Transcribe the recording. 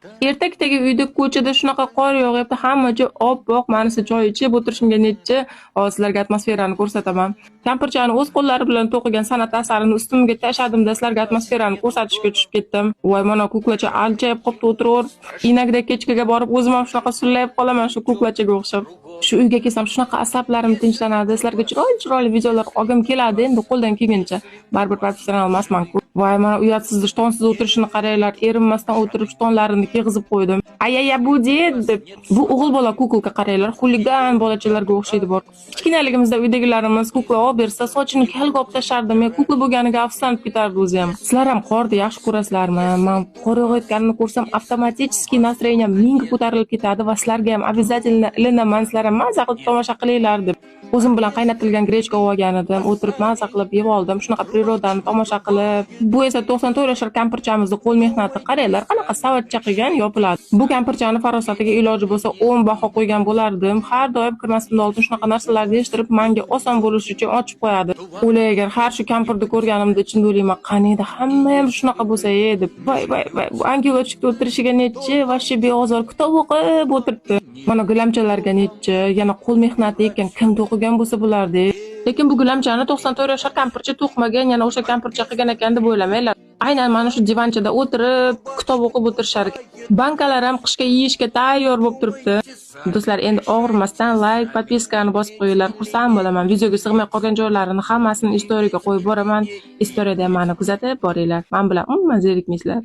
Ertakdagi uyda ko'chada shunaqa qor yog'yapti, hamma joy oppoq, manisi joy ichib o'tirishimga necha. Hozir sizlarga atmosferani ko'rsataman. Kampirchani o'z qo'llari bilan to'qigan san'at asarini ustimga tashladim-da, sizlarga atmosferani ko'rsatishga tushib ketdim. Voy, mana kuklacha aljayib qopti o'tiraverib, inakda kechkaga borib o'zim ham shunaqa sullayib qolaman shu kuklachaga o'xshab. Shu uyga kelsam shunaqa asablarim tinchlanadi, sizlarga chiroyli videolar olgim keladi, endi qo'ldan kelgancha. Baribir professional emasman-ku. Voy, mana uyatsiz shtonsiz o'tirishini qaranglar, erinmasdan o'tirib shtonlarini kiyg'izib qo'ydim. Ayaya bu deb. Bu o'g'il bola kukulka qaranglar, xuligan bolachalarga o'xshaydi bor. Kichkinaligimizda uydagilarimiz kukla olib bersa, sochini kalga olib tashardim. Men kukla bo'lganiga afsuslanib ketardi o'zi ham. Sizlar ham qorni yaxshi ko'rasizlarmi? Men qor yog'ayotganini ko'rsam, avtomatik настроением mingga ko'tarilib ketadi va sizlarga ham обязательно ilinaman, sizlar ham maza qilib tomosha qilinglar deb. O'zim bilan qaynatilgan grechka olgan edim, o'tirib maza qilib yeb oldim, shunaqa prirodani tomosha qilib. Bu esa 94 yoshli kampirchamizni qo'l mehnati, qaranglar, qanaqa savatcha qilgan, yopiladi. Bu kampirchani farosatiga iloji bo'lsa 10 baho qo'ygan bo'lardim. Har doim kirmasimdan oldin shunaqa narsalarni eshittirib, menga oson bo'lishi uchun ochib qo'yadi. O'lay, agar har shu kampirni ko'rganimda ichimda o'ylayman, qaniydi hamma ham shunaqa bo'lsa-ye deb. Voy, bu angilochikda o'tirishiga nechi, vashshi beozor kitob o'qib o'tiribdi. Mana gilamchalarga nechi, yana qo'l mehnati ekan, kim to'qigan bo'lsa bo'lardi. Lekin bu gilamchani 94 yoshli kampircha to'qmagan, yana o'sha kampircha qilgan ekan deb o'ylamanglar. Aynan mana shu divanchada o'tirib, kitob o'qib o'tirishar ekan. Bankalar ham qishga yeyishga tayyor bo'lib turibdi. Do'stlar, endi og'rimasdan like, podpiskani bosib qo'yinglar, xursand bo'laman. Videoga sig'may qolgan joylarini hammasini istoriyaga qo'yib boraman. Istoriyada ham meni kuzatib boringlar. Men bilan umuman zerikmaysizlar.